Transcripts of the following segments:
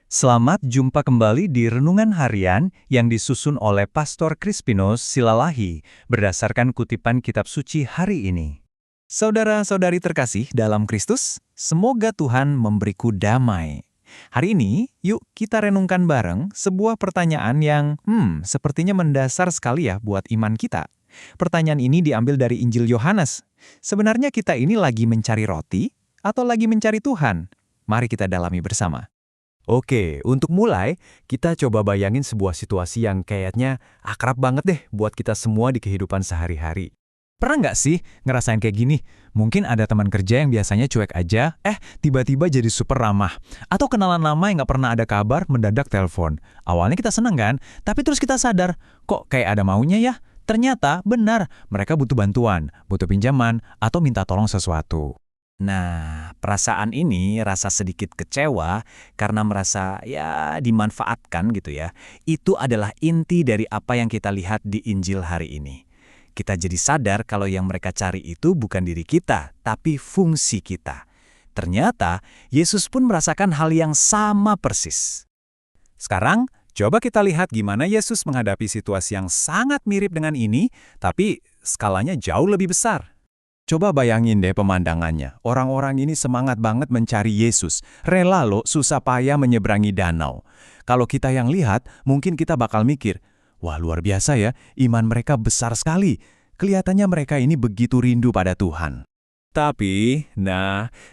Selamat jumpa kembali di Renungan Harian yang disusun oleh Pastor Crispinus Silalahi berdasarkan kutipan kitab suci hari ini. Saudara-saudari terkasih dalam Kristus, semoga Tuhan memberiku damai. Hari ini, yuk kita renungkan bareng sebuah pertanyaan yang sepertinya mendasar sekali ya buat iman kita. Pertanyaan ini diambil dari Injil Yohanes. Sebenarnya kita ini lagi mencari roti atau lagi mencari Tuhan? Mari kita dalami bersama. Oke, untuk mulai, kita coba bayangin sebuah situasi yang kayaknya akrab banget deh buat kita semua di kehidupan sehari-hari. Pernah nggak sih ngerasain kayak gini? Mungkin ada teman kerja yang biasanya cuek aja, tiba-tiba jadi super ramah. Atau kenalan lama yang nggak pernah ada kabar, mendadak telepon. Awalnya kita seneng kan, tapi terus kita sadar, kok kayak ada maunya ya? Ternyata benar, mereka butuh bantuan, butuh pinjaman, atau minta tolong sesuatu. Nah, perasaan ini rasa sedikit kecewa karena merasa ya dimanfaatkan gitu ya. Itu adalah inti dari apa yang kita lihat di Injil hari ini. Kita jadi sadar kalau yang mereka cari itu bukan diri kita, tapi fungsi kita. Ternyata Yesus pun merasakan hal yang sama persis. Sekarang, coba kita lihat gimana Yesus menghadapi situasi yang sangat mirip dengan ini, tapi skalanya jauh lebih besar. Coba bayangin deh pemandangannya. Orang-orang ini semangat banget mencari Yesus. Rela loh susah payah menyeberangi danau. Kalau kita yang lihat, mungkin kita bakal mikir, wah luar biasa ya, iman mereka besar sekali. Kelihatannya mereka ini begitu rindu pada Tuhan. Tapi,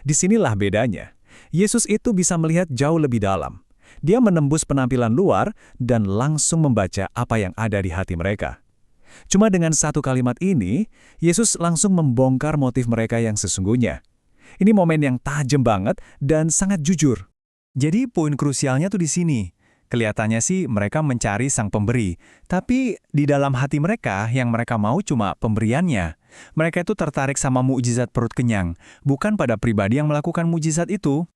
disinilah bedanya. Yesus itu bisa melihat jauh lebih dalam. Dia menembus penampilan luar dan langsung membaca apa yang ada di hati mereka. Cuma dengan satu kalimat ini, Yesus langsung membongkar motif mereka yang sesungguhnya. Ini momen yang tajam banget dan sangat jujur. Jadi poin krusialnya tuh di sini. Kelihatannya sih mereka mencari sang pemberi, tapi di dalam hati mereka yang mereka mau cuma pemberiannya. Mereka itu tertarik sama mukjizat perut kenyang, bukan pada pribadi yang melakukan mukjizat itu.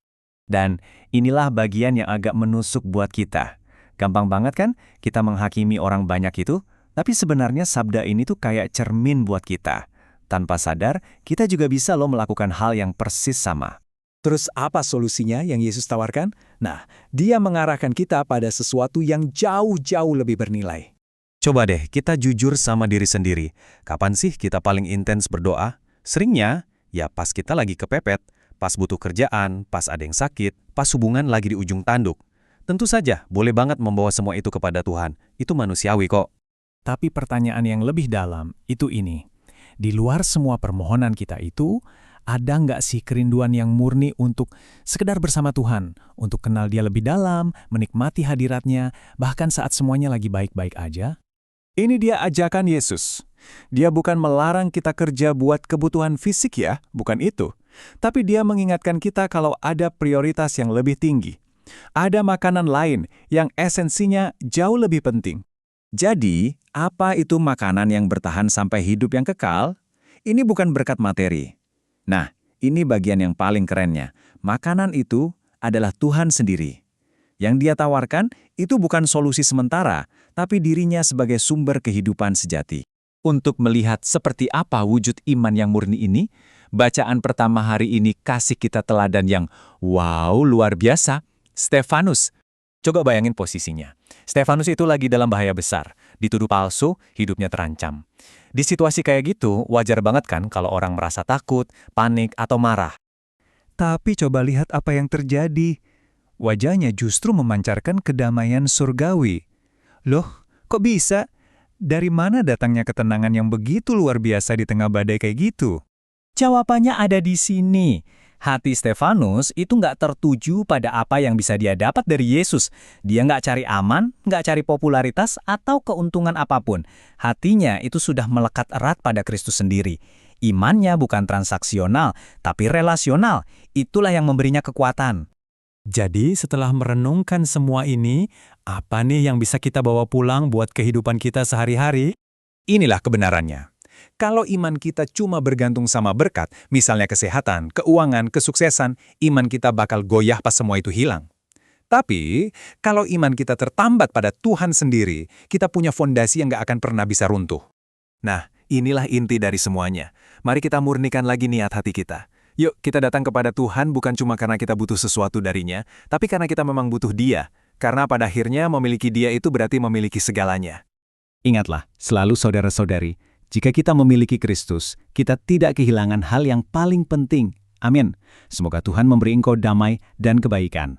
Dan inilah bagian yang agak menusuk buat kita. Gampang banget kan kita menghakimi orang banyak itu? Tapi sebenarnya sabda ini tuh kayak cermin buat kita. Tanpa sadar, kita juga bisa loh melakukan hal yang persis sama. Terus apa solusinya yang Yesus tawarkan? Nah, dia mengarahkan kita pada sesuatu yang jauh-jauh lebih bernilai. Coba deh, kita jujur sama diri sendiri. Kapan sih kita paling intens berdoa? Seringnya, ya pas kita lagi kepepet, pas butuh kerjaan, pas ada yang sakit, pas hubungan lagi di ujung tanduk. Tentu saja, boleh banget membawa semua itu kepada Tuhan. Itu manusiawi kok. Tapi pertanyaan yang lebih dalam itu ini. Di luar semua permohonan kita itu, ada nggak sih kerinduan yang murni untuk sekedar bersama Tuhan, untuk kenal Dia lebih dalam, menikmati hadiratnya, bahkan saat semuanya lagi baik-baik aja? Ini dia ajakan Yesus. Dia bukan melarang kita kerja buat kebutuhan fisik ya, bukan itu. Tapi Dia mengingatkan kita kalau ada prioritas yang lebih tinggi. Ada makanan lain yang esensinya jauh lebih penting. Jadi, apa itu makanan yang bertahan sampai hidup yang kekal? Ini bukan berkat materi. Nah, ini bagian yang paling kerennya. Makanan itu adalah Tuhan sendiri. Yang Dia tawarkan itu bukan solusi sementara, tapi dirinya sebagai sumber kehidupan sejati. Untuk melihat seperti apa wujud iman yang murni ini, bacaan pertama hari ini kasih kita teladan yang wow, luar biasa. Stefanus. Coba bayangin posisinya. Stefanus itu lagi dalam bahaya besar, dituduh palsu, hidupnya terancam. Di situasi kayak gitu, wajar banget kan kalau orang merasa takut, panik, atau marah. Tapi coba lihat apa yang terjadi. Wajahnya justru memancarkan kedamaian surgawi. Loh, kok bisa? Dari mana datangnya ketenangan yang begitu luar biasa di tengah badai kayak gitu? Jawabannya ada di sini. Hati Stefanus itu nggak tertuju pada apa yang bisa dia dapat dari Yesus. Dia nggak cari aman, nggak cari popularitas atau keuntungan apapun. Hatinya itu sudah melekat erat pada Kristus sendiri. Imannya bukan transaksional, tapi relasional. Itulah yang memberinya kekuatan. Jadi setelah merenungkan semua ini, apa nih yang bisa kita bawa pulang buat kehidupan kita sehari-hari? Inilah kebenarannya. Kalau iman kita cuma bergantung sama berkat, misalnya kesehatan, keuangan, kesuksesan, iman kita bakal goyah pas semua itu hilang. Tapi, kalau iman kita tertambat pada Tuhan sendiri, kita punya fondasi yang gak akan pernah bisa runtuh. Nah, inilah inti dari semuanya. Mari kita murnikan lagi niat hati kita. Yuk, kita datang kepada Tuhan bukan cuma karena kita butuh sesuatu darinya, tapi karena kita memang butuh Dia. Karena pada akhirnya memiliki Dia itu berarti memiliki segalanya. Ingatlah, selalu saudara-saudari, jika kita memiliki Kristus, kita tidak kehilangan hal yang paling penting. Amin. Semoga Tuhan memberi engkau damai dan kebaikan.